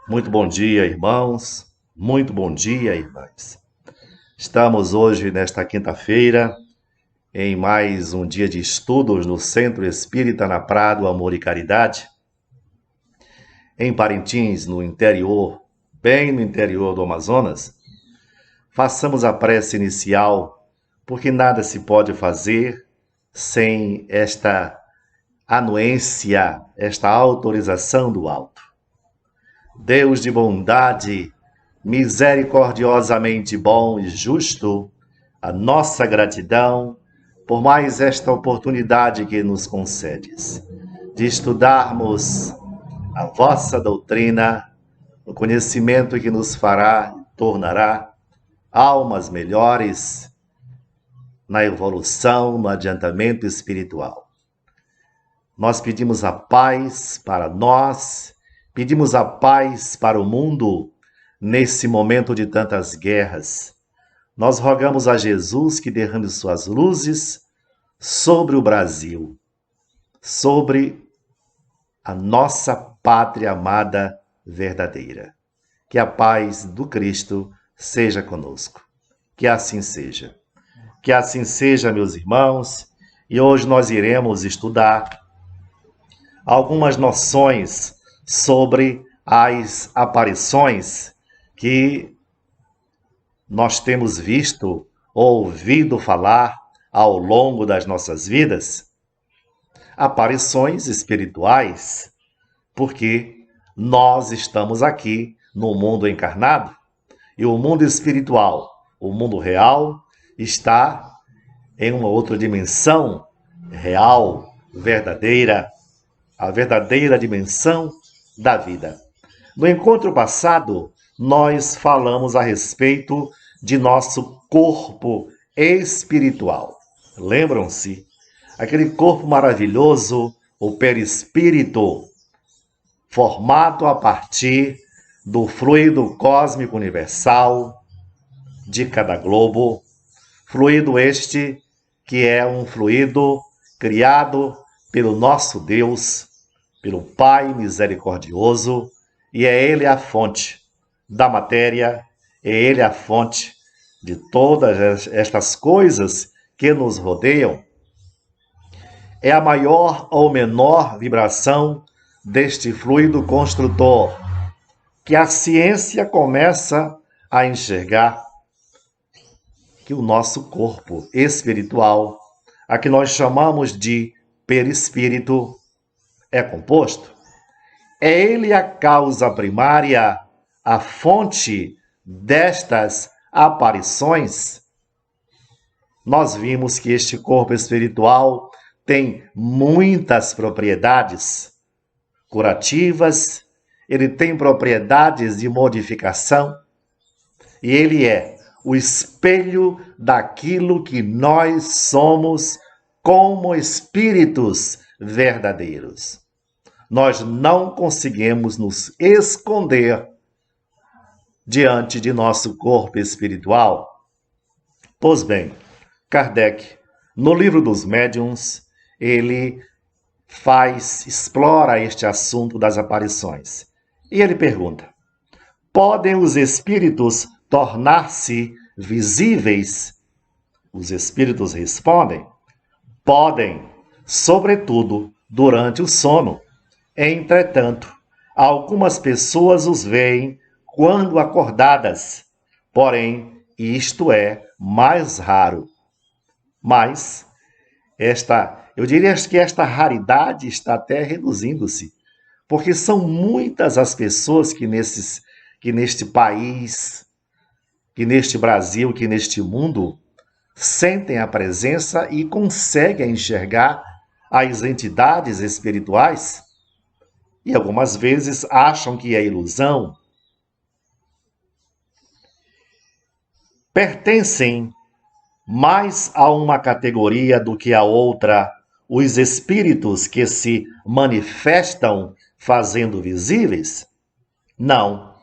Muito bom dia, irmãos. Muito bom dia, irmãs. Estamos hoje, nesta quinta-feira, em mais um dia de estudos no Centro Espírita na Prado, Amor e Caridade, em Parintins, no interior, bem no interior do Amazonas. Façamos a prece inicial, porque nada se pode fazer sem esta anuência, esta autorização do alto. Deus de bondade, misericordiosamente bom e justo, a nossa gratidão por mais esta oportunidade que nos concedes, de estudarmos a vossa doutrina, o conhecimento que nos fará e tornará almas melhores na evolução, no adiantamento espiritual. Nós pedimos a paz para nós, pedimos a paz para o mundo nesse momento de tantas guerras. Nós rogamos a Jesus que derrame suas luzes sobre o Brasil, sobre a nossa pátria amada verdadeira. Que a paz do Cristo seja conosco. Que assim seja. Que assim seja, meus irmãos. E hoje nós iremos estudar algumas noções sobre as aparições que nós temos visto ou ouvido falar ao longo das nossas vidas. Aparições espirituais, porque nós estamos aqui no mundo encarnado e o mundo espiritual, o mundo real, está em uma outra dimensão real, verdadeira, a verdadeira dimensão da vida. No encontro passado, nós falamos a respeito de nosso corpo espiritual. Lembram-se? Aquele corpo maravilhoso, o perispírito, formado a partir do fluido cósmico universal de cada globo, fluido este que é um fluido criado pelo nosso Deus, pelo Pai misericordioso, e é Ele a fonte da matéria, é Ele a fonte de todas estas coisas que nos rodeiam. É a maior ou menor vibração deste fluido construtor que a ciência começa a enxergar que o nosso corpo espiritual, a que nós chamamos de perispírito, é composto. É ele a causa primária, a fonte destas aparições. Nós vimos que este corpo espiritual tem muitas propriedades curativas, ele tem propriedades de modificação, e ele é o espelho daquilo que nós somos como espíritos verdadeiros. Nós não conseguimos nos esconder diante de nosso corpo espiritual. Pois bem, Kardec, no livro dos Médiuns, ele explora este assunto das aparições. E ele pergunta: podem os espíritos tornar-se visíveis? Os espíritos respondem: podem, sobretudo durante o sono. Entretanto, algumas pessoas os veem quando acordadas, porém, isto é mais raro. Mas eu diria que esta raridade está até reduzindo-se, porque são muitas as pessoas que neste país, que neste Brasil, que neste mundo, sentem a presença e conseguem enxergar as entidades espirituais, e algumas vezes acham que é ilusão. Pertencem mais a uma categoria do que a outra os espíritos que se manifestam fazendo visíveis? Não.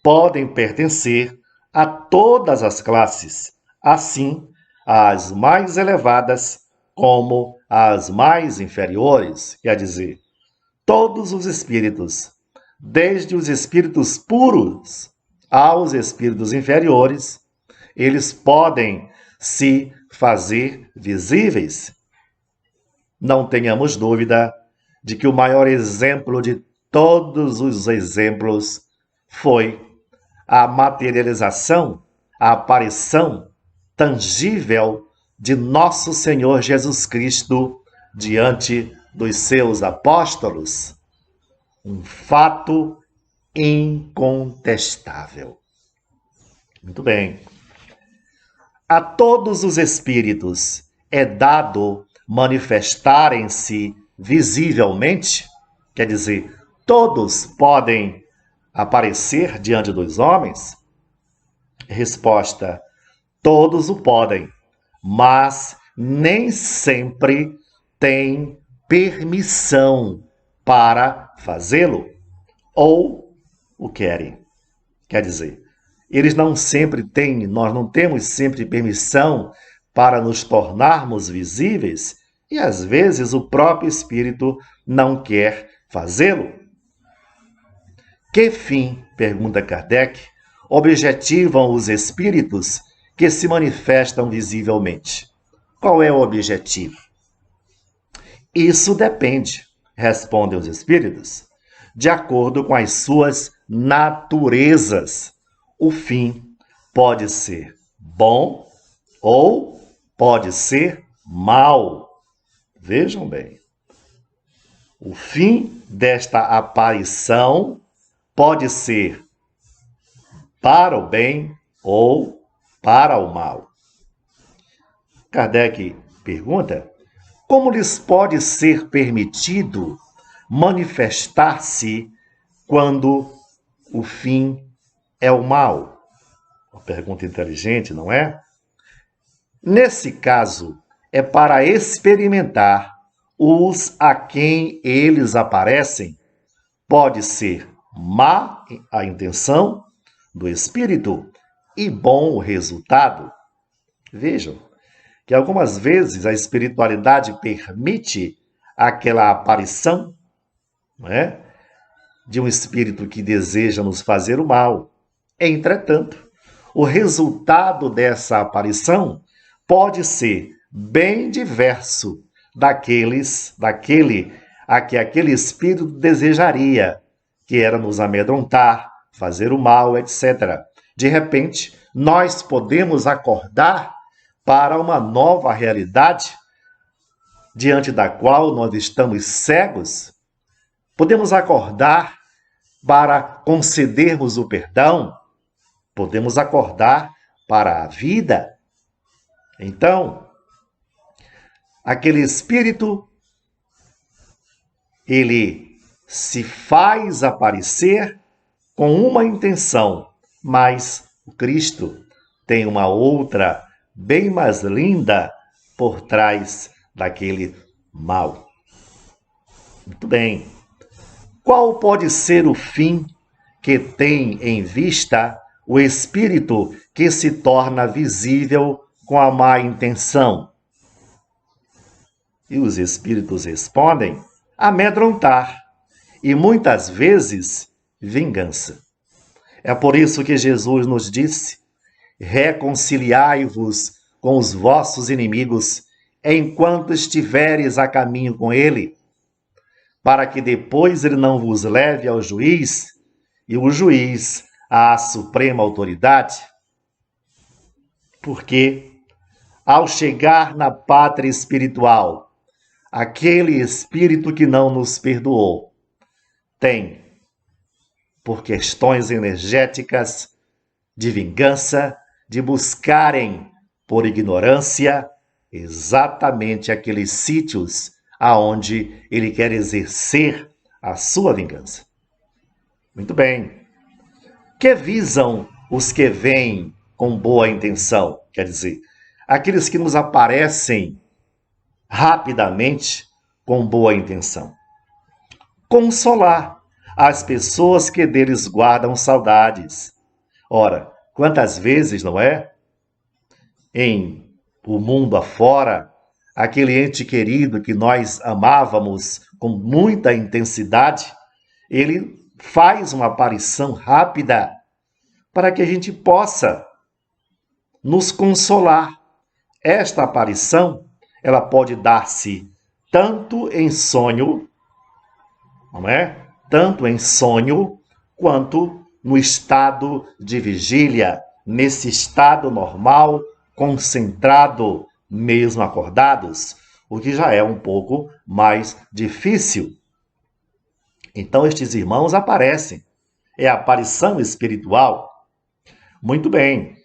Podem pertencer a todas as classes, assim as mais elevadas como as mais inferiores, quer dizer, todos os espíritos, desde os espíritos puros aos espíritos inferiores, eles podem se fazer visíveis. Não tenhamos dúvida de que o maior exemplo de todos os exemplos foi a materialização, a aparição tangível de nosso Senhor Jesus Cristo diante dos seus apóstolos. Um fato incontestável. Muito bem. A todos os espíritos é dado manifestarem-se visivelmente, quer dizer, todos podem aparecer diante dos homens? Resposta: todos o podem, mas nem sempre têm permissão para fazê-lo ou o querem. Quer dizer, eles não sempre têm, nós não temos sempre permissão para nos tornarmos visíveis e às vezes o próprio espírito não quer fazê-lo. Que fim, pergunta Kardec, objetivam os espíritos que se manifestam visivelmente? Qual é o objetivo? Isso depende, respondem os espíritos, de acordo com as suas naturezas. O fim pode ser bom ou pode ser mal. Vejam bem. O fim desta aparição pode ser para o bem ou para o mal. Kardec pergunta: como lhes pode ser permitido manifestar-se quando o fim é o mal? Uma pergunta inteligente, não é? Nesse caso, é para experimentar os a quem eles aparecem. Pode ser má a intenção do espírito e bom o resultado. Vejam que algumas vezes a espiritualidade permite aquela aparição, não é? De um espírito que deseja nos fazer o mal. Entretanto, o resultado dessa aparição pode ser bem diverso daquele a que aquele espírito desejaria, que era nos amedrontar, fazer o mal, etc. De repente, nós podemos acordar para uma nova realidade diante da qual nós estamos cegos. Podemos acordar para concedermos o perdão. Podemos acordar para a vida. Então, aquele espírito, ele se faz aparecer com uma intenção, mas o Cristo tem uma outra bem mais linda por trás daquele mal. Muito bem. Qual pode ser o fim que tem em vista o espírito que se torna visível com a má intenção? E os espíritos respondem: amedrontar e muitas vezes vingança. É por isso que Jesus nos disse: reconciliai-vos com os vossos inimigos enquanto estiveres a caminho com ele, para que depois ele não vos leve ao juiz e o juiz à suprema autoridade. Porque, ao chegar na pátria espiritual, aquele espírito que não nos perdoou tem, por questões energéticas de vingança, de buscarem, por ignorância, exatamente aqueles sítios aonde ele quer exercer a sua vingança. Muito bem. Que visam os que vêm com boa intenção? Quer dizer, aqueles que nos aparecem rapidamente com boa intenção. Consolar as pessoas que deles guardam saudades. Ora, quantas vezes, não é? Em o mundo afora, aquele ente querido que nós amávamos com muita intensidade, ele faz uma aparição rápida para que a gente possa nos consolar. Esta aparição, ela pode dar-se tanto em sonho, não é? Tanto em sonho, quanto no estado de vigília, nesse estado normal, concentrado, mesmo acordados, o que já é um pouco mais difícil. Então, estes irmãos aparecem. É a aparição espiritual. Muito bem.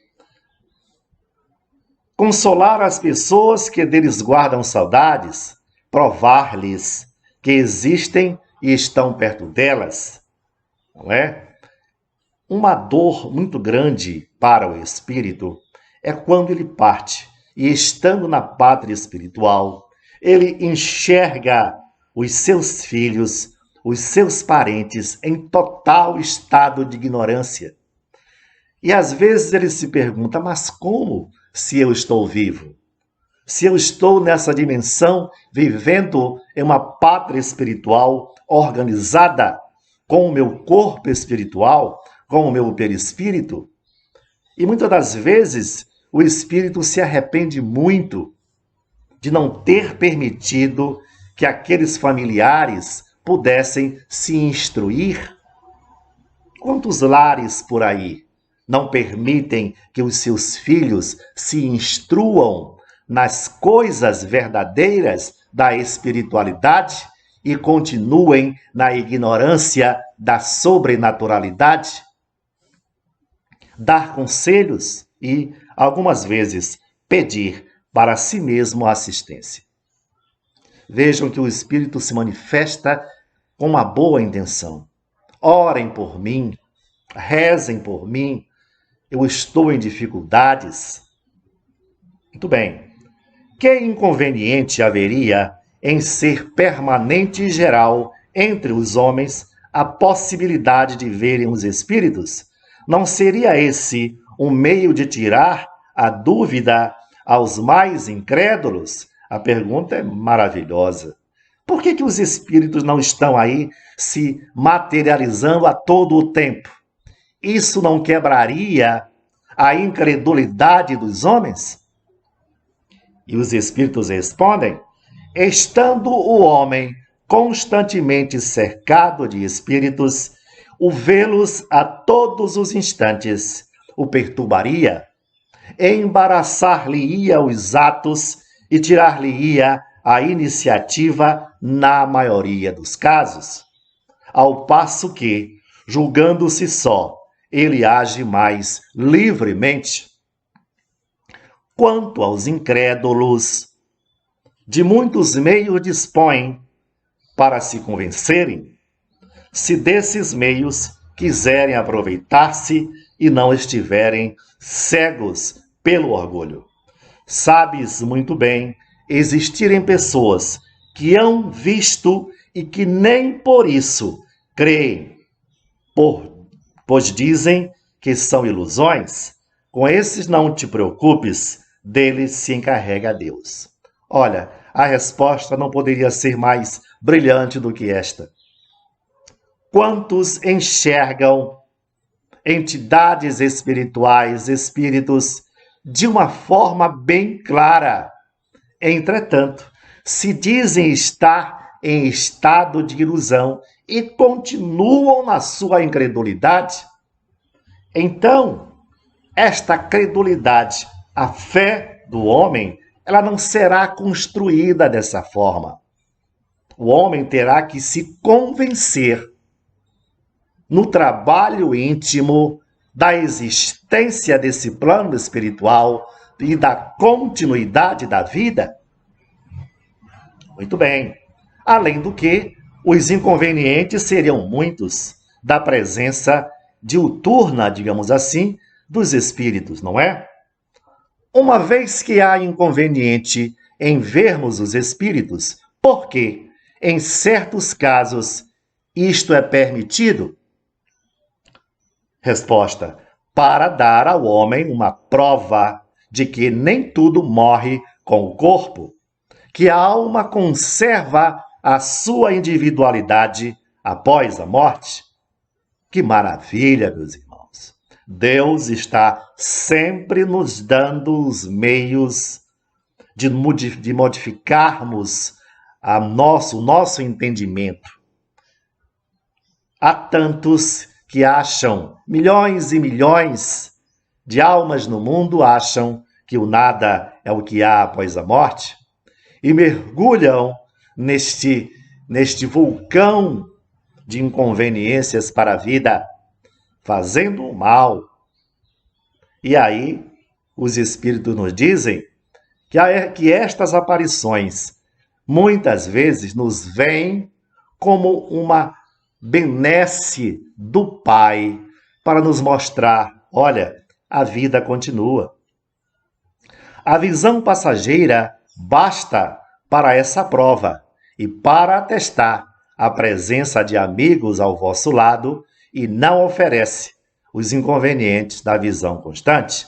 Consolar as pessoas que deles guardam saudades, provar-lhes que existem e estão perto delas, não é? Uma dor muito grande para o espírito é quando ele parte e, estando na pátria espiritual, ele enxerga os seus filhos, os seus parentes em total estado de ignorância. E às vezes ele se pergunta, mas como se eu estou vivo? Se eu estou nessa dimensão, vivendo em uma pátria espiritual organizada com o meu corpo espiritual, com o meu perispírito? E muitas das vezes o espírito se arrepende muito de não ter permitido que aqueles familiares pudessem se instruir. Quantos lares por aí não permitem que os seus filhos se instruam nas coisas verdadeiras da espiritualidade e continuem na ignorância da sobrenaturalidade? Dar conselhos e, algumas vezes, pedir para si mesmo assistência. Vejam que o Espírito se manifesta com uma boa intenção. Orem por mim, rezem por mim, eu estou em dificuldades. Muito bem. Que inconveniente haveria em ser permanente e geral entre os homens a possibilidade de verem os espíritos? Não seria esse um meio de tirar a dúvida aos mais incrédulos? A pergunta é maravilhosa. Por que os espíritos não estão aí se materializando a todo o tempo? Isso não quebraria a incredulidade dos homens? E os espíritos respondem: estando o homem constantemente cercado de espíritos, o vê-los a todos os instantes o perturbaria, embaraçar-lhe-ia os atos e tirar-lhe-ia a iniciativa na maioria dos casos. Ao passo que, julgando-se só, ele age mais livremente. Quanto aos incrédulos, de muitos meios dispõem para se convencerem, se desses meios quiserem aproveitar-se e não estiverem cegos pelo orgulho. Sabes muito bem existirem pessoas que hão visto e que nem por isso creem, pois dizem que são ilusões. Com esses não te preocupes, deles se encarrega Deus. Olha, a resposta não poderia ser mais brilhante do que esta. Quantos enxergam entidades espirituais, espíritos, de uma forma bem clara? Entretanto, se dizem estar em estado de ilusão e continuam na sua incredulidade, então, esta credulidade, a fé do homem, ela não será construída dessa forma. O homem terá que se convencer no trabalho íntimo da existência desse plano espiritual e da continuidade da vida. Muito bem. Além do que, os inconvenientes seriam muitos da presença diuturna, digamos assim, dos espíritos, não é? Uma vez que há inconveniente em vermos os espíritos, por que, em certos casos, isto é permitido? Resposta: para dar ao homem uma prova de que nem tudo morre com o corpo, que a alma conserva a sua individualidade após a morte. Que maravilha, meus irmãos! Deus está sempre nos dando os meios de modificarmos o nosso entendimento. Há tantos que acham, milhões e milhões de almas no mundo acham que o nada é o que há após a morte e mergulham neste vulcão de inconveniências para a vida, fazendo o mal. E aí, os espíritos nos dizem que estas aparições muitas vezes nos vêm como uma benesse do Pai para nos mostrar, olha, a vida continua. A visão passageira basta para essa prova e para atestar a presença de amigos ao vosso lado e não oferece os inconvenientes da visão constante.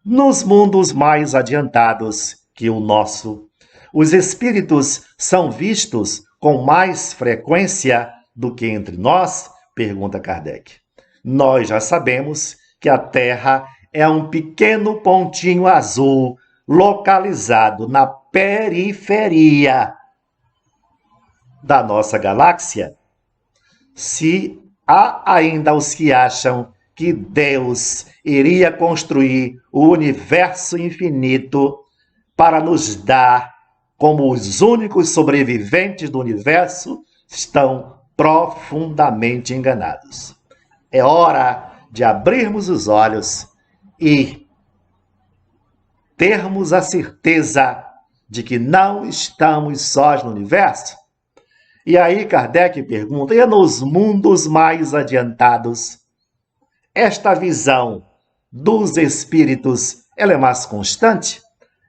Nos mundos mais adiantados que o nosso, os espíritos são vistos com mais frequência do que entre nós? Pergunta Kardec. Nós já sabemos que a Terra é um pequeno pontinho azul localizado na periferia da nossa galáxia. Se há ainda os que acham que Deus iria construir o universo infinito para nos dar como os únicos sobreviventes do universo, estão profundamente enganados. É hora de abrirmos os olhos e termos a certeza de que não estamos sós no universo. E aí Kardec pergunta, e nos mundos mais adiantados, esta visão dos espíritos, ela é mais constante?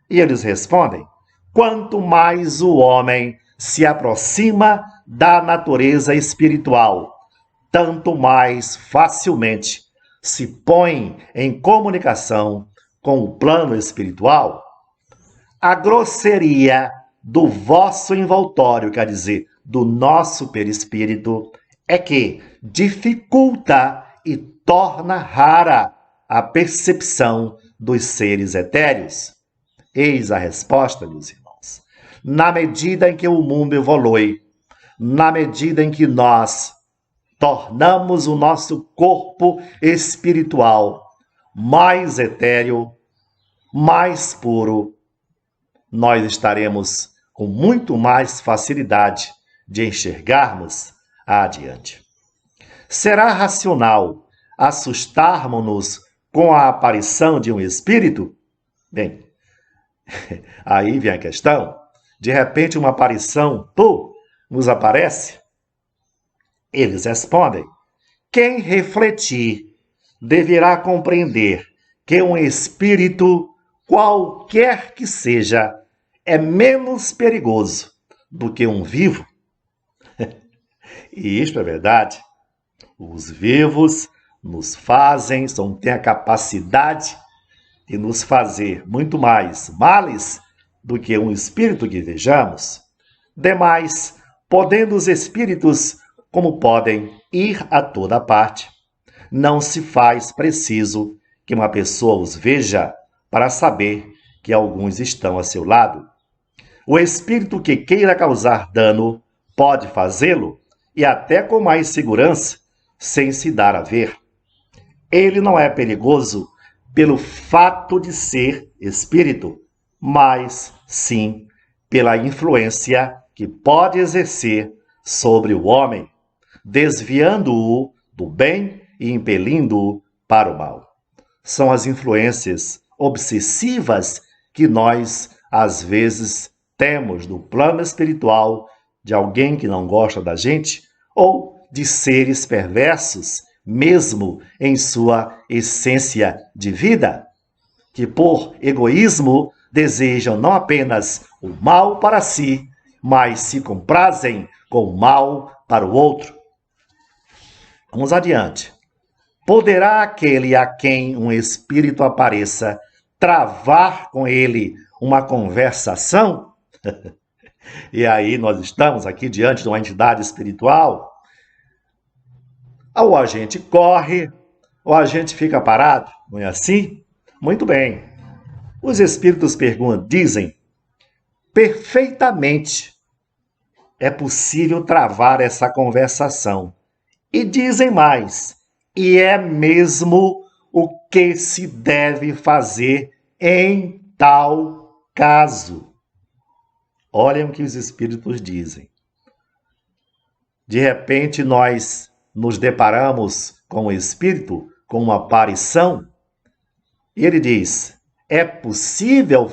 E eles respondem, quanto mais o homem se aproxima da natureza espiritual, tanto mais facilmente se põe em comunicação com o plano espiritual. A grosseria do vosso envoltório, quer dizer, do nosso perispírito, é que dificulta e torna rara a percepção dos seres etéreos. Eis a resposta, meus irmãos. Na medida em que o mundo evolui, na medida em que nós tornamos o nosso corpo espiritual mais etéreo, mais puro, nós estaremos com muito mais facilidade de enxergarmos adiante. Será racional assustarmos-nos com a aparição de um espírito? Bem, aí vem a questão. De repente uma aparição, nos aparece? Eles respondem, quem refletir deverá compreender que um espírito, qualquer que seja, é menos perigoso do que um vivo. E isto é verdade. Os vivos nos fazem, têm a capacidade de nos fazer muito mais males do que um espírito que vejamos. Demais, podendo os espíritos, como podem, ir a toda parte, não se faz preciso que uma pessoa os veja para saber que alguns estão a seu lado. O espírito que queira causar dano pode fazê-lo, e até com mais segurança, sem se dar a ver. Ele não é perigoso pelo fato de ser espírito, mas sim pela influência que pode exercer sobre o homem, desviando-o do bem e impelindo-o para o mal. São as influências obsessivas que nós, às vezes, temos do plano espiritual de alguém que não gosta da gente ou de seres perversos, mesmo em sua essência de vida, que por egoísmo desejam não apenas o mal para si, mas se comprazem com o mal para o outro. Vamos adiante. Poderá aquele a quem um espírito apareça travar com ele uma conversação? E aí nós estamos aqui diante de uma entidade espiritual. Ou a gente corre, ou a gente fica parado, não é assim? Muito bem. Os espíritos dizem, perfeitamente é possível travar essa conversação. E dizem mais, e é mesmo o que se deve fazer em tal caso. Olhem o que os espíritos dizem. De repente, nós nos deparamos com o espírito, com uma aparição, e ele diz, é possível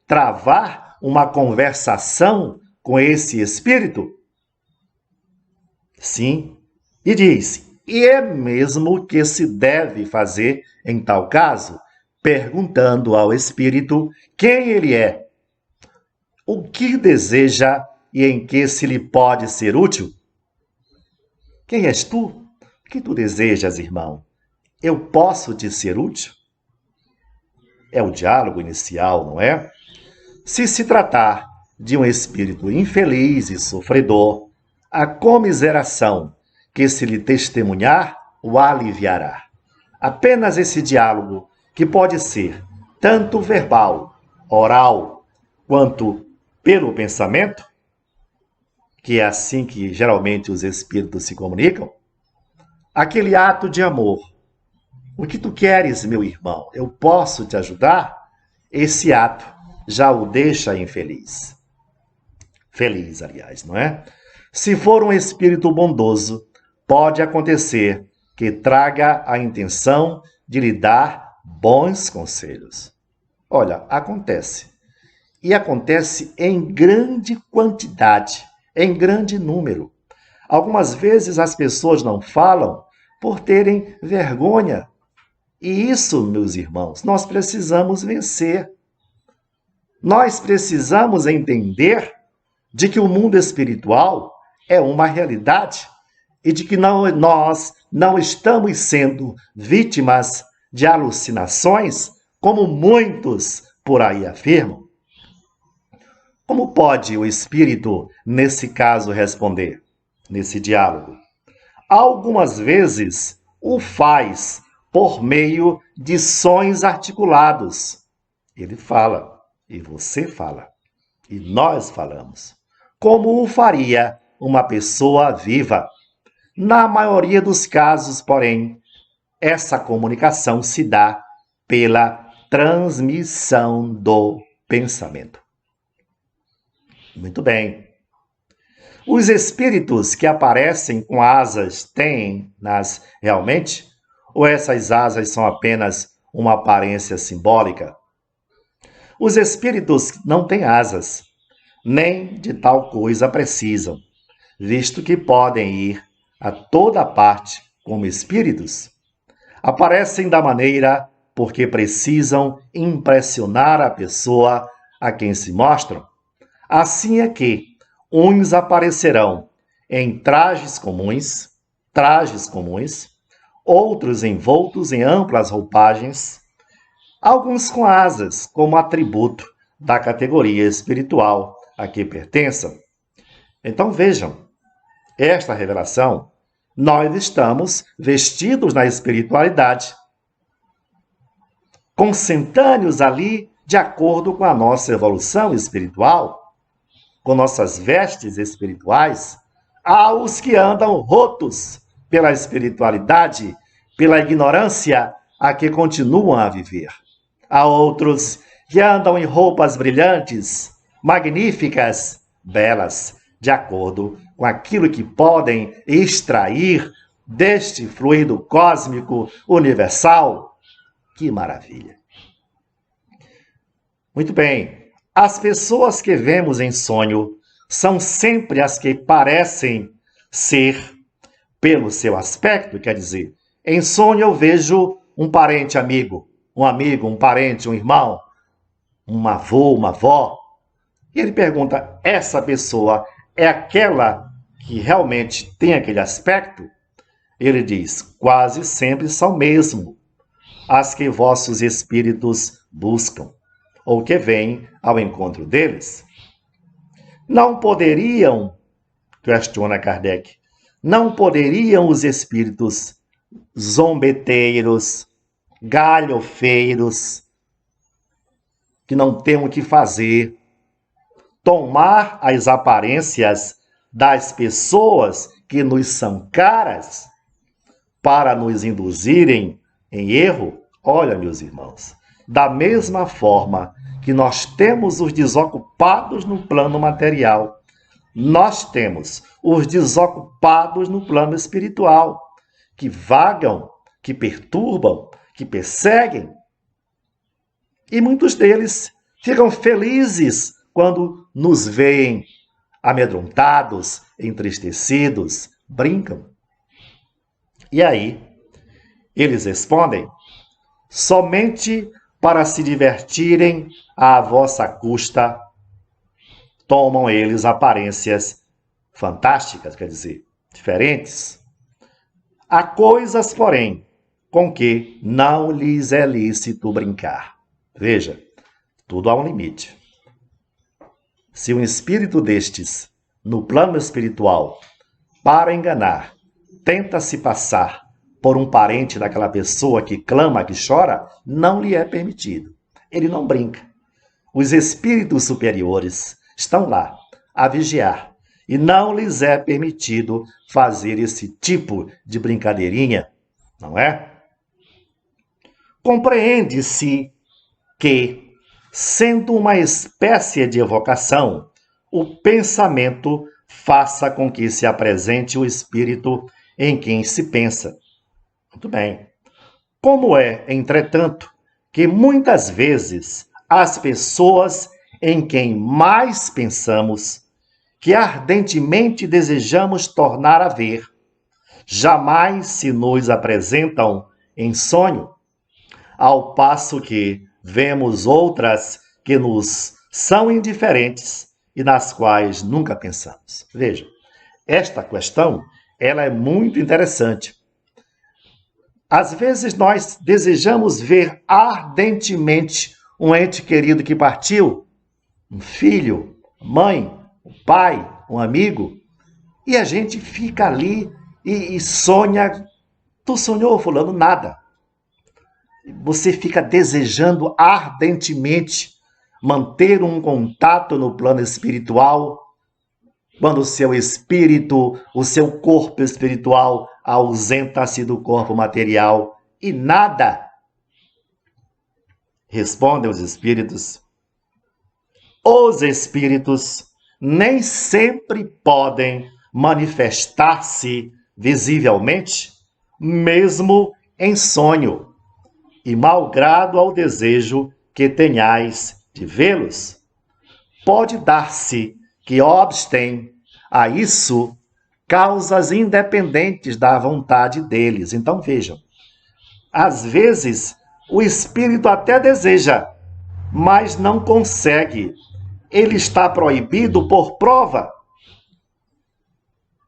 travar uma conversação com esse espírito? Sim. E diz, e é mesmo o que se deve fazer em tal caso? Perguntando ao espírito quem ele é, o que deseja e em que se lhe pode ser útil. Quem és tu? O que tu desejas, irmão? Eu posso te ser útil? É o diálogo inicial, não é? Se tratar de um espírito infeliz e sofredor, a comiseração que se lhe testemunhar o aliviará. Apenas esse diálogo, que pode ser tanto verbal, oral, quanto pelo pensamento, que é assim que geralmente os espíritos se comunicam, aquele ato de amor. O que tu queres, meu irmão? Eu posso te ajudar? Esse ato já o deixa infeliz. Feliz, aliás, não é? Se for um espírito bondoso, pode acontecer que traga a intenção de lhe dar bons conselhos. Olha, acontece. E acontece em grande quantidade, em grande número. Algumas vezes as pessoas não falam por terem vergonha. E isso, meus irmãos, nós precisamos vencer. Nós precisamos entender de que o mundo espiritual é uma realidade e de que nós não estamos sendo vítimas de alucinações, como muitos por aí afirmam. Como pode o espírito, nesse caso, responder, nesse diálogo? Algumas vezes o faz por meio de sons articulados. Ele fala, e você fala, e nós falamos. Como o faria uma pessoa viva. Na maioria dos casos, porém, essa comunicação se dá pela transmissão do pensamento. Muito bem. Os espíritos que aparecem com asas têm-nas realmente? Ou essas asas são apenas uma aparência simbólica? Os espíritos não têm asas, nem de tal coisa precisam, visto que podem ir a toda parte como espíritos. Aparecem da maneira porque precisam impressionar a pessoa a quem se mostram. Assim é que uns aparecerão em trajes comuns, outros envoltos em amplas roupagens, alguns com asas, como atributo da categoria espiritual a que pertençam. Então vejam, esta revelação, nós estamos vestidos na espiritualidade, consentâneos ali de acordo com a nossa evolução espiritual, com nossas vestes espirituais. Há os que andam rotos pela espiritualidade, pela ignorância a que continuam a viver. Há outros que andam em roupas brilhantes, magníficas, belas, de acordo com aquilo que podem extrair deste fluido cósmico universal. Que maravilha! Muito bem. As pessoas que vemos em sonho são sempre as que parecem ser pelo seu aspecto, quer dizer, em sonho eu vejo um parente amigo, um parente, um irmão, um avô, uma avó. E ele pergunta, essa pessoa é aquela que realmente tem aquele aspecto? Ele diz, quase sempre são mesmo as que vossos espíritos buscam, ou que vêm ao encontro deles. Não poderiam, questiona Kardec, Não poderiam os espíritos zombeteiros, galhofeiros, que não têm o que fazer, tomar as aparências das pessoas que nos são caras para nos induzirem em erro? Olha, meus irmãos, da mesma forma que nós temos os desocupados no plano material, nós temos os desocupados no plano espiritual, que vagam, que perturbam, que perseguem. E muitos deles ficam felizes quando nos veem amedrontados, entristecidos, brincam. E aí, eles respondem: somente para se divertirem à vossa custa, tomam eles aparências fantásticas, quer dizer, diferentes. Há coisas, porém, com que não lhes é lícito brincar. Veja, tudo há um limite. Se um espírito destes, no plano espiritual, para enganar, tenta se passar por um parente daquela pessoa que clama, que chora, não lhe é permitido. Ele não brinca. Os espíritos superiores estão lá a vigiar e não lhes é permitido fazer esse tipo de brincadeirinha, não é? Compreende-se que, sendo uma espécie de evocação, o pensamento faça com que se apresente o espírito em quem se pensa. Muito bem. Como é, entretanto, que muitas vezes as pessoas em quem mais pensamos, que ardentemente desejamos tornar a ver, jamais se nos apresentam em sonho, ao passo que vemos outras que nos são indiferentes e nas quais nunca pensamos. Veja, esta questão ela é muito interessante. Às vezes nós desejamos ver ardentemente um ente querido que partiu, um filho, mãe, um pai, um amigo, e a gente fica ali e sonha. Tu sonhou, fulano? Nada. Você fica desejando ardentemente manter um contato no plano espiritual, quando o seu espírito, o seu corpo espiritual ausenta-se do corpo material e nada. Respondem os espíritos. Os espíritos nem sempre podem manifestar-se visivelmente, mesmo em sonho, e malgrado ao desejo que tenhais de vê-los. Pode dar-se que obstem a isso causas independentes da vontade deles. Então vejam, às vezes o espírito até deseja, mas não consegue. Ele está proibido por prova.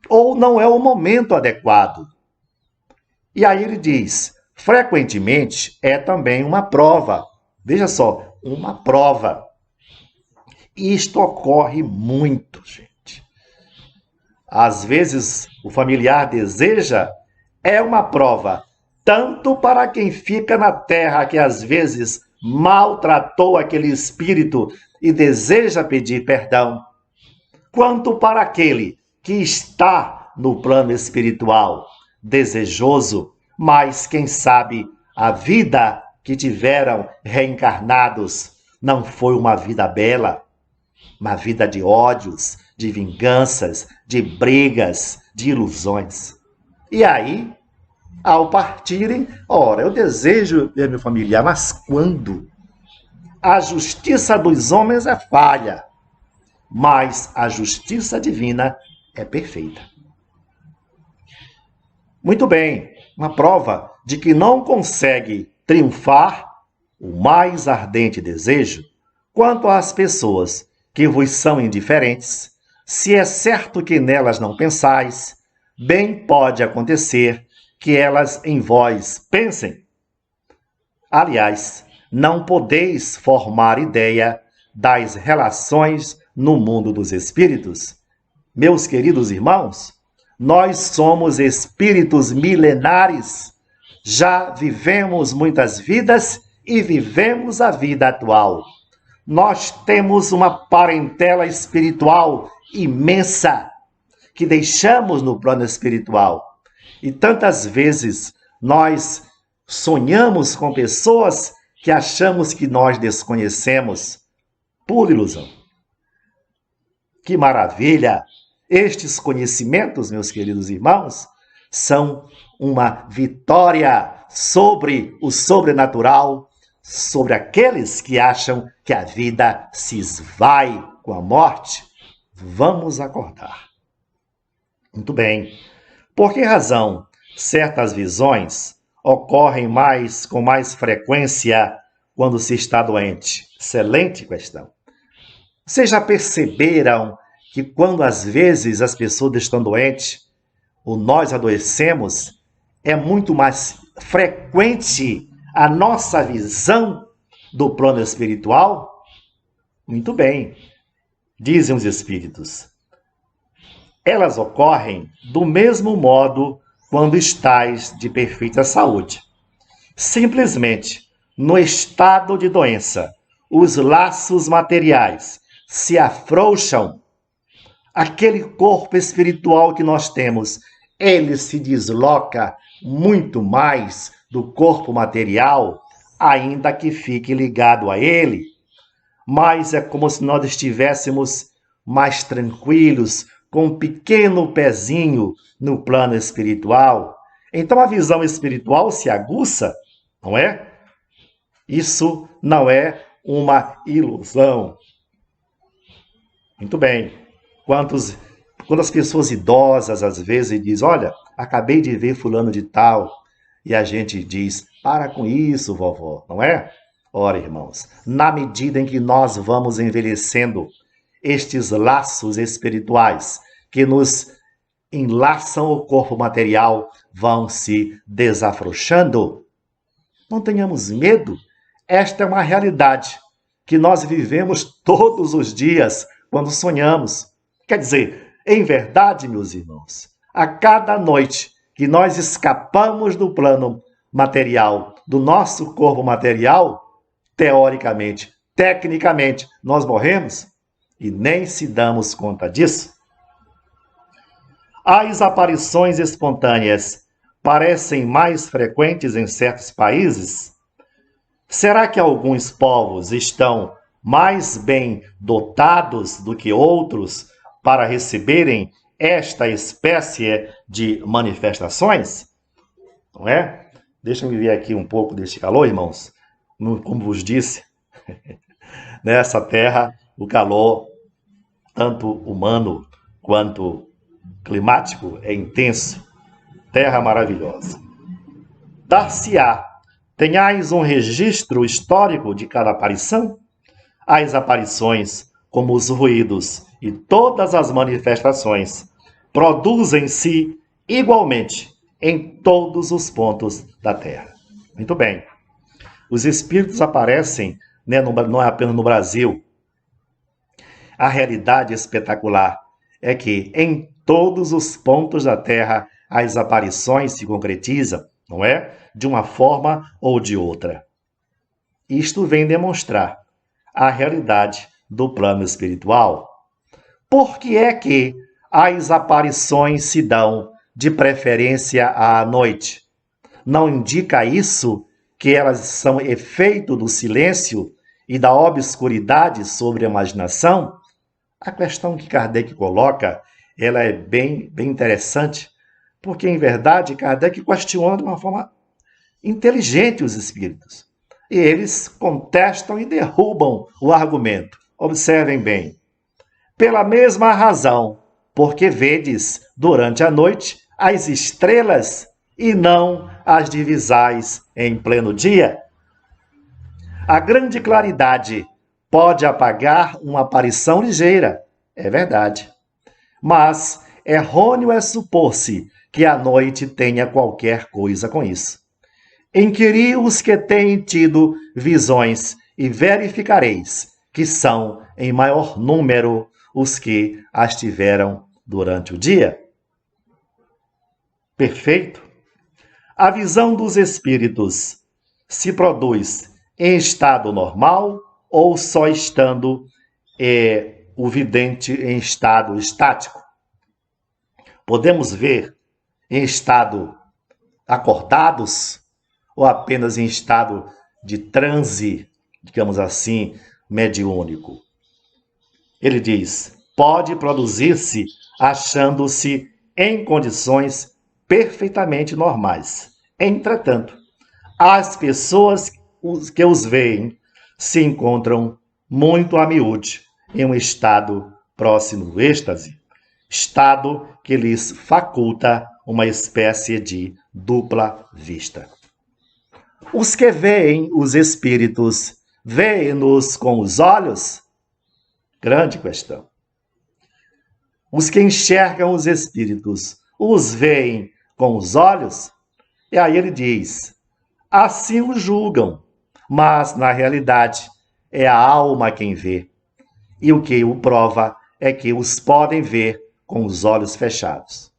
Ou não é o momento adequado. E aí ele diz, frequentemente é também uma prova. Veja só, uma prova. Isto ocorre muito, gente. Às vezes o familiar deseja, é uma prova, tanto para quem fica na terra que às vezes maltratou aquele espírito e deseja pedir perdão, quanto para aquele que está no plano espiritual, desejoso, mas quem sabe a vida que tiveram reencarnados não foi uma vida bela, uma vida de ódios, de vinganças, de brigas, de ilusões. E aí, ao partirem, ora, eu desejo ver meu familiar, mas quando? A justiça dos homens é falha, mas a justiça divina é perfeita. Muito bem, uma prova de que não consegue triunfar o mais ardente desejo quanto às pessoas que vos são indiferentes, se é certo que nelas não pensais, bem pode acontecer que elas em vós pensem. Aliás, não podeis formar ideia das relações no mundo dos espíritos. Meus queridos irmãos, Nós somos espíritos milenares, já vivemos muitas vidas e vivemos a vida atual. Nós temos uma parentela espiritual imensa que deixamos no plano espiritual. E tantas vezes nós sonhamos com pessoas que achamos que nós desconhecemos. Pura ilusão. Que maravilha! Estes conhecimentos, meus queridos irmãos, são uma vitória sobre o sobrenatural, sobre aqueles que acham que a vida se esvai com a morte. Vamos acordar. Muito bem. Por que razão certas visões ocorrem com mais frequência quando se está doente? Excelente questão. Vocês já perceberam que quando às vezes as pessoas estão doentes, ou nós adoecemos, é muito mais frequente a nossa visão do plano espiritual? Muito bem, dizem os espíritos. Elas ocorrem do mesmo modo quando estais de perfeita saúde. Simplesmente, no estado de doença, os laços materiais se afrouxam. Aquele corpo espiritual que nós temos, ele se desloca muito mais do corpo material, ainda que fique ligado a ele. Mas é como se nós estivéssemos mais tranquilos, com um pequeno pezinho no plano espiritual. Então a visão espiritual se aguça, não é? Isso não é uma ilusão. Muito bem. Quando as pessoas idosas, às vezes, dizem, olha, acabei de ver fulano de tal, e a gente diz, para com isso, vovó, não é? Ora, irmãos, na medida em que nós vamos envelhecendo, estes laços espirituais que nos enlaçam o corpo material vão se desafrouxando. Não tenhamos medo, esta é uma realidade que nós vivemos todos os dias quando sonhamos. Quer dizer, em verdade, meus irmãos, a cada noite que nós escapamos do plano material, do nosso corpo material, teoricamente, tecnicamente, nós morremos e nem se damos conta disso. As aparições espontâneas parecem mais frequentes em certos países? Será que alguns povos estão mais bem dotados do que outros para receberem esta espécie de manifestações? Não é? Deixa-me ver aqui um pouco deste calor, irmãos. Como vos disse, nessa terra o calor, tanto humano quanto climático, é intenso. Terra maravilhosa. Dar-se-á, tenhais um registro histórico de cada aparição? As aparições, como os ruídos e todas as manifestações, produzem-se igualmente em todos os pontos da Terra. Muito bem. Os espíritos aparecem, não é apenas no Brasil. A realidade espetacular é que em todos os pontos da Terra as aparições se concretizam, não é? De uma forma ou de outra. Isto vem demonstrar a realidade do plano espiritual. Por que é que as aparições se dão de preferência à noite? Não indica isso que elas são efeito do silêncio e da obscuridade sobre a imaginação? A questão que Kardec coloca, ela é bem interessante, porque, em verdade, Kardec questiona de uma forma inteligente os espíritos. E eles contestam e derrubam o argumento. Observem bem. Pela mesma razão, porque vedes durante a noite as estrelas e não as divisais em pleno dia. A grande claridade pode apagar uma aparição ligeira, é verdade. Mas errôneo é supor-se que a noite tenha qualquer coisa com isso. Inquiri os que têm tido visões e verificareis que são em maior número os que as tiveram durante o dia. perfeito, a visão dos espíritos se produz em estado normal ou só estando o vidente em estado estático? Podemos ver em estado acordados ou apenas em estado de transe, digamos assim, mediúnico? Ele diz, pode produzir-se achando-se em condições perfeitamente normais. Entretanto, as pessoas que os veem se encontram muito a miúde em um estado próximo do êxtase, estado que lhes faculta uma espécie de dupla vista. Os que veem os espíritos, veem-nos com os olhos? Grande questão. Os que enxergam os espíritos, os veem com os olhos? E aí ele diz, assim os julgam, mas na realidade é a alma quem vê. E o que o prova é que os podem ver com os olhos fechados.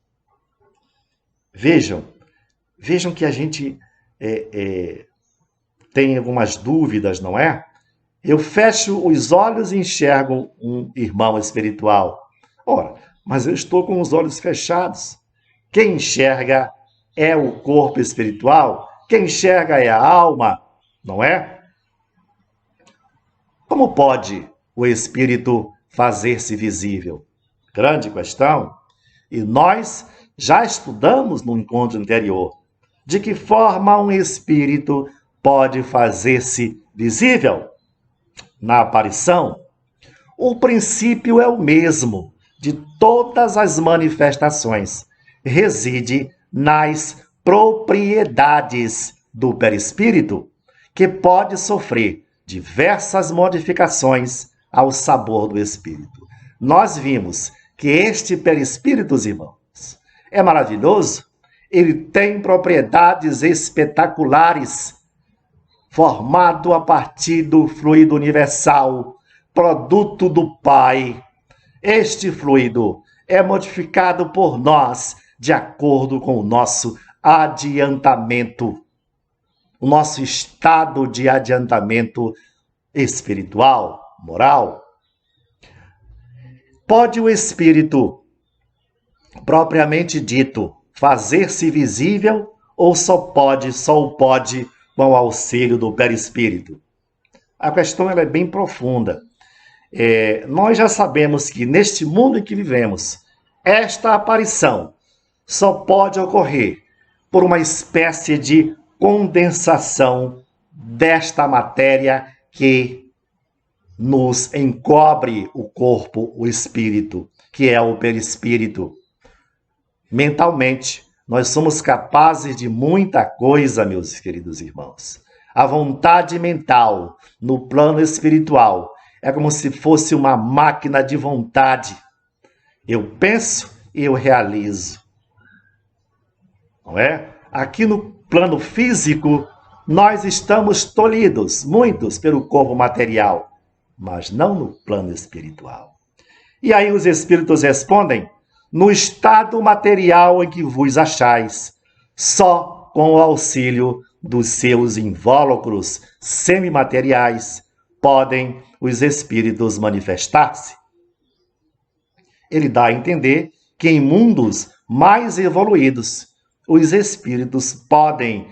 Vejam que a gente tem algumas dúvidas, não é? Eu fecho os olhos e enxergo um irmão espiritual. Ora, mas eu estou com os olhos fechados. Quem enxerga é o corpo espiritual, quem enxerga é a alma, não é? Como pode o espírito fazer-se visível? Grande questão. E nós já estudamos no encontro anterior de que forma um espírito pode fazer-se visível. Na aparição, o princípio é o mesmo de todas as manifestações. Reside nas propriedades do perispírito, que pode sofrer diversas modificações ao sabor do espírito. Nós vimos que este perispírito, irmãos, é maravilhoso. Ele tem propriedades espetaculares, formado a partir do fluido universal, produto do Pai. Este fluido é modificado por nós de acordo com o nosso adiantamento, o nosso estado de adiantamento espiritual, moral. Pode o espírito, propriamente dito, fazer-se visível ou só o pode com o auxílio do perispírito? A questão ela é bem profunda. Nós já sabemos que neste mundo em que vivemos, esta aparição só pode ocorrer por uma espécie de condensação desta matéria que nos encobre o corpo, o espírito, que é o perispírito. Mentalmente, nós somos capazes de muita coisa, meus queridos irmãos. A vontade mental, no plano espiritual, é como se fosse uma máquina de vontade. Eu penso e eu realizo. Não é? Aqui no plano físico, nós estamos tolhidos, muitos, pelo corpo material, mas não no plano espiritual. E aí os espíritos respondem, no estado material em que vos achais, só com o auxílio dos seus invólucros semimateriais, podem os espíritos manifestar-se. Ele dá a entender que em mundos mais evoluídos, os espíritos podem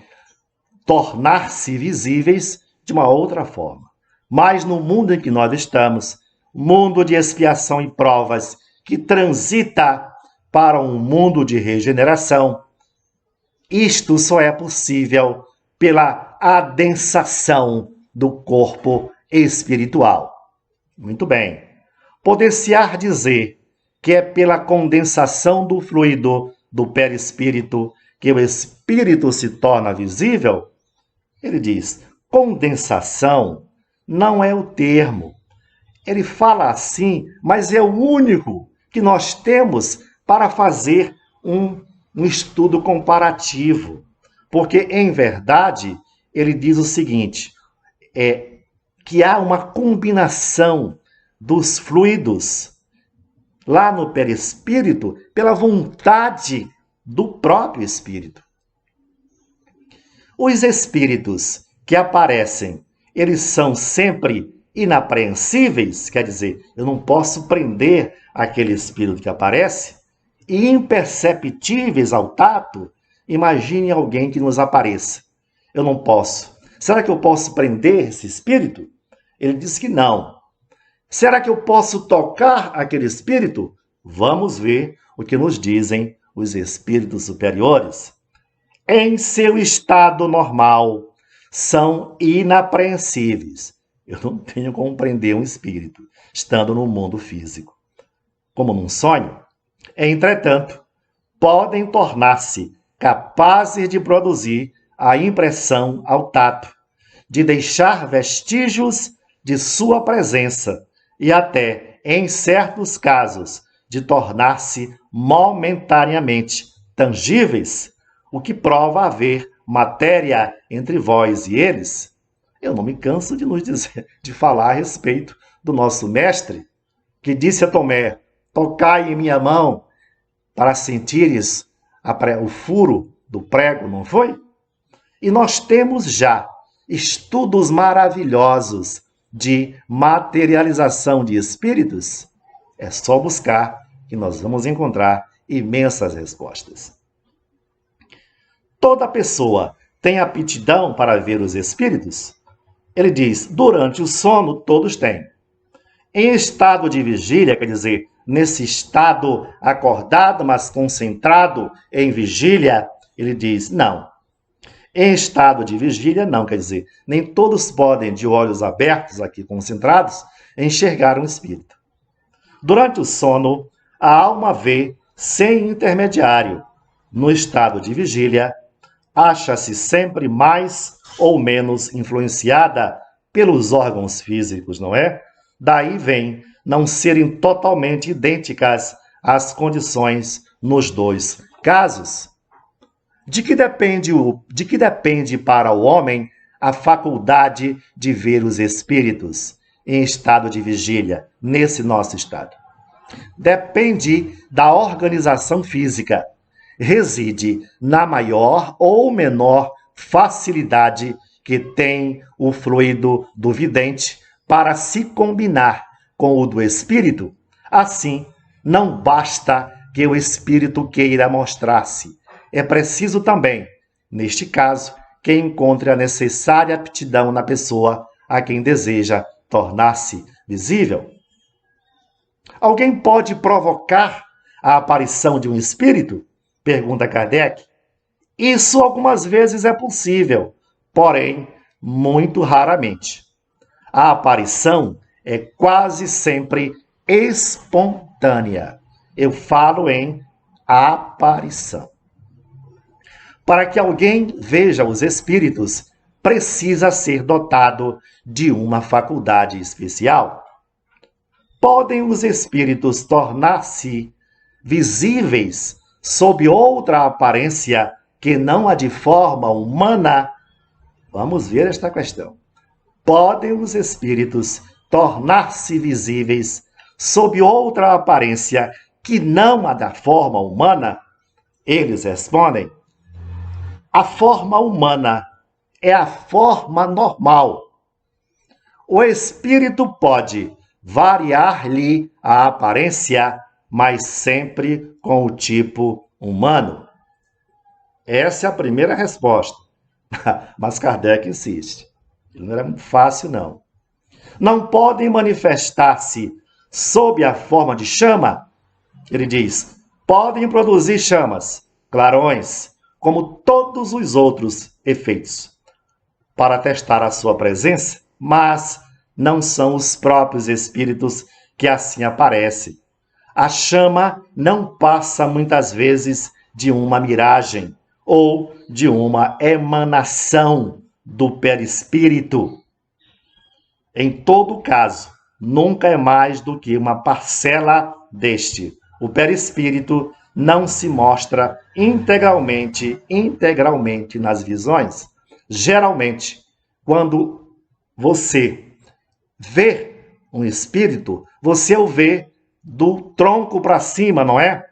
tornar-se visíveis de uma outra forma. Mas no mundo em que nós estamos, mundo de expiação e provas, que transita para um mundo de regeneração, isto só é possível pela adensação do corpo espiritual. Muito bem. Poder-se-á dizer que é pela condensação do fluido do perispírito que o espírito se torna visível? Ele diz, condensação não é o termo. Ele fala assim, mas é o único que nós temos para fazer um estudo comparativo. Porque, em verdade, ele diz o seguinte, que há uma combinação dos fluidos lá no perispírito pela vontade do próprio espírito. Os espíritos que aparecem, eles são sempre inapreensíveis, quer dizer, eu não posso prender aquele espírito que aparece, e imperceptíveis ao tato. Imagine alguém que nos apareça. Eu não posso. Será que eu posso prender esse espírito? Ele diz que não. Será que eu posso tocar aquele espírito? Vamos ver o que nos dizem os espíritos superiores. Em seu estado normal, são inapreensíveis. Eu não tenho como prender um espírito, estando no mundo físico. Como num sonho. Entretanto, podem tornar-se capazes de produzir a impressão ao tato, de deixar vestígios de sua presença e até, em certos casos, de tornar-se momentaneamente tangíveis, o que prova haver matéria entre vós e eles. Eu não me canso de falar a respeito do nosso mestre, que disse a Tomé: tocai em minha mão para sentires o furo do prego, não foi? E nós temos já estudos maravilhosos de materialização de espíritos. É só buscar que nós vamos encontrar imensas respostas. Toda pessoa tem aptidão para ver os espíritos? Ele diz, durante o sono todos têm. Em estado de vigília, quer dizer, nesse estado acordado, mas concentrado em vigília, ele diz, não. Em estado de vigília, não, quer dizer, nem todos podem, de olhos abertos aqui concentrados, enxergar um espírito. Durante o sono, a alma vê sem intermediário. No estado de vigília, acha-se sempre mais ou menos influenciada pelos órgãos físicos, não é? Daí vem não serem totalmente idênticas as condições nos dois casos. De que depende para o homem a faculdade de ver os espíritos em estado de vigília, nesse nosso estado? Depende da organização física. Reside na maior ou menor facilidade que tem o fluido do vidente para se combinar com o do espírito. Assim, não basta que o espírito queira mostrar-se. É preciso também, neste caso, que encontre a necessária aptidão na pessoa a quem deseja tornar-se visível. Alguém pode provocar a aparição de um espírito? Pergunta Kardec. Isso algumas vezes é possível, porém, muito raramente. A aparição é quase sempre espontânea. Eu falo em aparição. Para que alguém veja os espíritos, precisa ser dotado de uma faculdade especial. Podem os espíritos tornar-se visíveis sob outra aparência que não a de forma humana? Vamos ver esta questão. Podem os espíritos tornar-se visíveis sob outra aparência que não a da forma humana? Eles respondem: a forma humana é a forma normal. O espírito pode variar-lhe a aparência, mas sempre com o tipo humano. Essa é a primeira resposta. Mas Kardec insiste. Não era muito fácil, não. Não podem manifestar-se sob a forma de chama? Ele diz, podem produzir chamas, clarões, como todos os outros efeitos, para testar a sua presença, mas não são os próprios espíritos que assim aparecem. A chama não passa muitas vezes de uma miragem ou de uma emanação do perispírito. Em todo caso, nunca é mais do que uma parcela deste. O perispírito não se mostra integralmente nas visões. Geralmente, quando você vê um espírito, você o vê do tronco para cima, não é?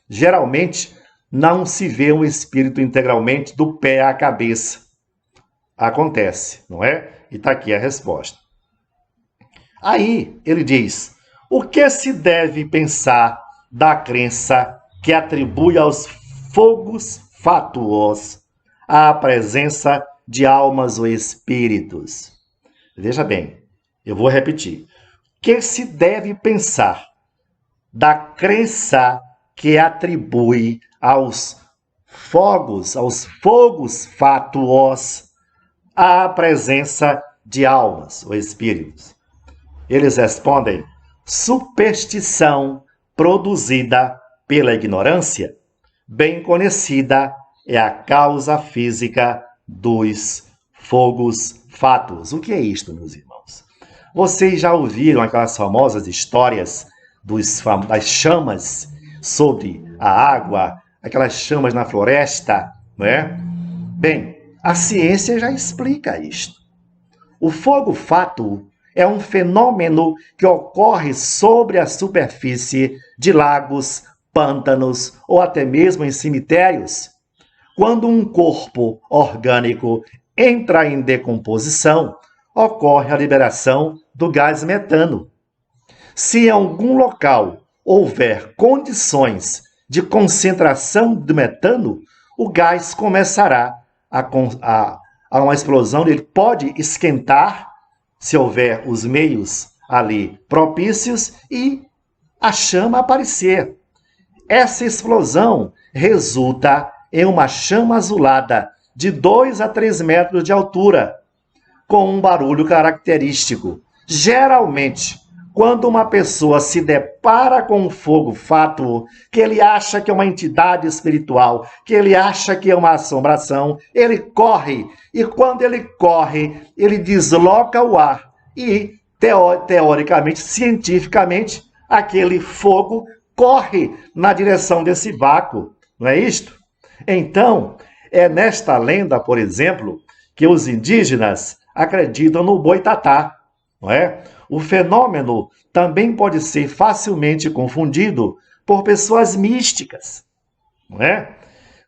Geralmente, não se vê um espírito integralmente do pé à cabeça. Acontece, não é? E está aqui a resposta. Aí ele diz: o que se deve pensar da crença que atribui aos fogos fátuos a presença de almas ou espíritos? Veja bem, eu vou repetir. O que se deve pensar da crença que atribui aos fogos fátuos a presença de almas ou espíritos? Eles respondem: superstição produzida pela ignorância, bem conhecida é a causa física dos fogos fátuos. O que é isto, meus irmãos? Vocês já ouviram aquelas famosas histórias das chamas sobre a água, aquelas chamas na floresta, não é? Bem, a ciência já explica isto. O fogo fátuo é um fenômeno que ocorre sobre a superfície de lagos, pântanos ou até mesmo em cemitérios. Quando um corpo orgânico entra em decomposição, ocorre a liberação do gás metano. Se em algum local houver condições de concentração de metano, o gás começará a uma explosão. Ele pode esquentar, se houver os meios ali propícios, e a chama aparecer. Essa explosão resulta em uma chama azulada de 2 a 3 metros de altura, com um barulho característico. Geralmente, quando uma pessoa se depara com um fogo fátuo, que ele acha que é uma entidade espiritual, que ele acha que é uma assombração, ele corre. E quando ele corre, ele desloca o ar. E, teoricamente, cientificamente, aquele fogo corre na direção desse vácuo. Não é isto? Então, é nesta lenda, por exemplo, que os indígenas acreditam no boitatá, não é? O fenômeno também pode ser facilmente confundido por pessoas místicas, não é?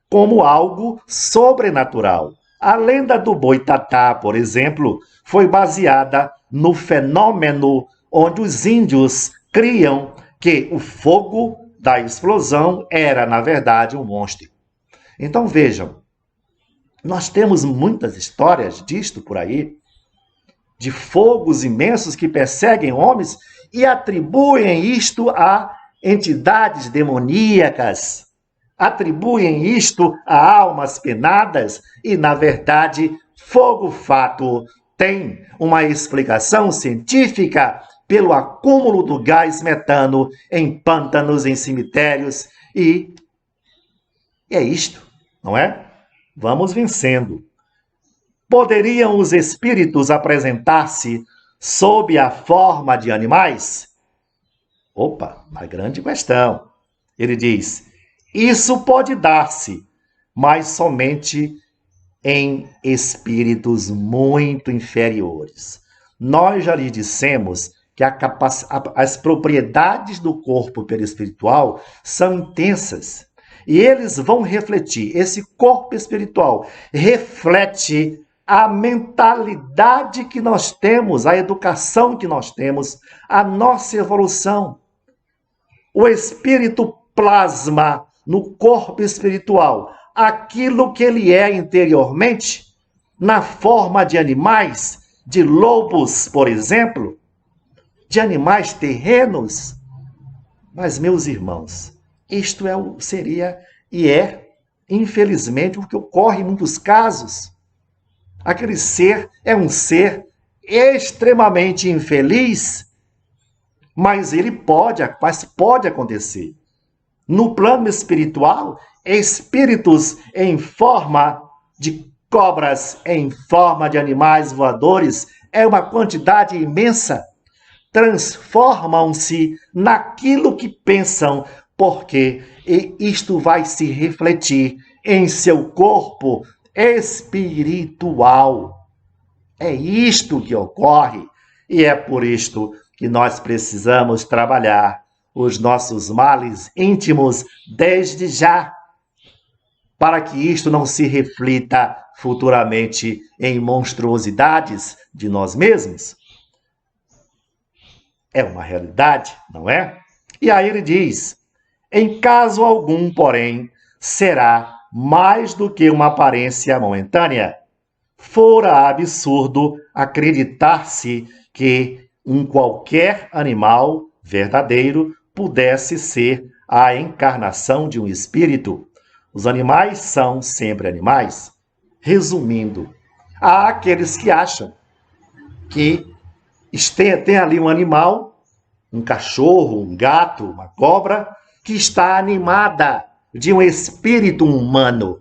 Como algo sobrenatural. A lenda do boitatá, por exemplo, foi baseada no fenômeno onde os índios criam que o fogo da explosão era, na verdade, um monstro. Então vejam, nós temos muitas histórias disto por aí, de fogos imensos que perseguem homens e atribuem isto a entidades demoníacas, atribuem isto a almas penadas e, na verdade, fogo fátuo tem uma explicação científica pelo acúmulo do gás metano em pântanos, em cemitérios, e é isto, não é? Vamos vencendo. Poderiam os espíritos apresentar-se sob a forma de animais? Opa, uma grande questão. Ele diz: isso pode dar-se, mas somente em espíritos muito inferiores. Nós já lhe dissemos que as propriedades do corpo perispiritual são intensas. E eles vão refletir, esse corpo espiritual reflete a mentalidade que nós temos, a educação que nós temos, a nossa evolução. O espírito plasma no corpo espiritual aquilo que ele é interiormente, na forma de animais, de lobos, por exemplo, de animais terrenos. Mas, meus irmãos, isto seria e é, infelizmente, o que ocorre em muitos casos. Aquele ser é um ser extremamente infeliz, mas pode acontecer. No plano espiritual, espíritos em forma de cobras, em forma de animais voadores, é uma quantidade imensa. Transformam-se naquilo que pensam, porque isto vai se refletir em seu corpo espiritual. É isto que ocorre, e é por isto que nós precisamos trabalhar os nossos males íntimos desde já. para que isto não se reflita futuramente em monstruosidades de nós mesmos? É uma realidade, não é? E aí ele diz: em caso algum, porém, será mais do que uma aparência momentânea. Fora absurdo acreditar-se que um qualquer animal verdadeiro pudesse ser a encarnação de um espírito. Os animais são sempre animais. Resumindo, há aqueles que acham que tem ali um animal, um cachorro, um gato, uma cobra, que está animada de um espírito humano.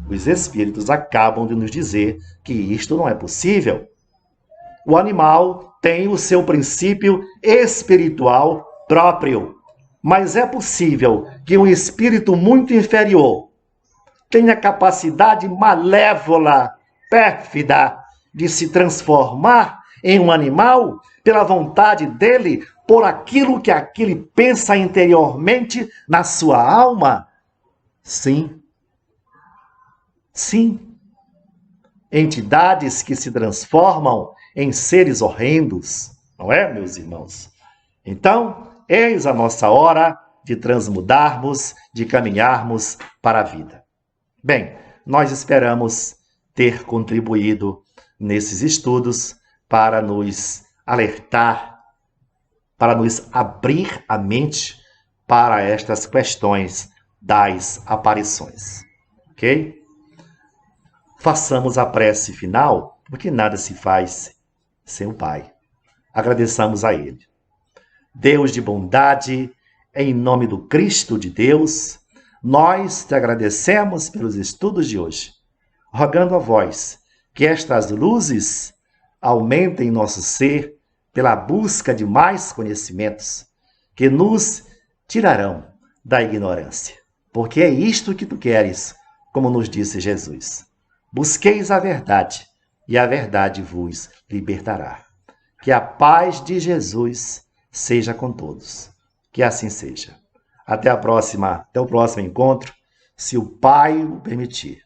Os espíritos acabam de nos dizer que isto não é possível. O animal tem o seu princípio espiritual próprio, mas é possível que um espírito muito inferior tenha capacidade malévola, pérfida, de se transformar em um animal pela vontade dele, por aquilo que aquele pensa interiormente na sua alma? Sim. Sim. Entidades que se transformam em seres horrendos, não é, meus irmãos? Então, eis a nossa hora de transmudarmos, de caminharmos para a vida. Bem, nós esperamos ter contribuído nesses estudos para nos alertar, para nos abrir a mente para estas questões das aparições. Ok? Façamos a prece final, porque nada se faz sem o Pai. Agradeçamos a Ele. Deus de bondade, em nome do Cristo de Deus, nós te agradecemos pelos estudos de hoje, rogando a vós que estas luzes aumentem nosso ser pela busca de mais conhecimentos, que nos tirarão da ignorância. Porque é isto que tu queres, como nos disse Jesus. Busqueis a verdade, e a verdade vos libertará. Que a paz de Jesus seja com todos. Que assim seja. Até o próximo encontro, se o Pai o permitir.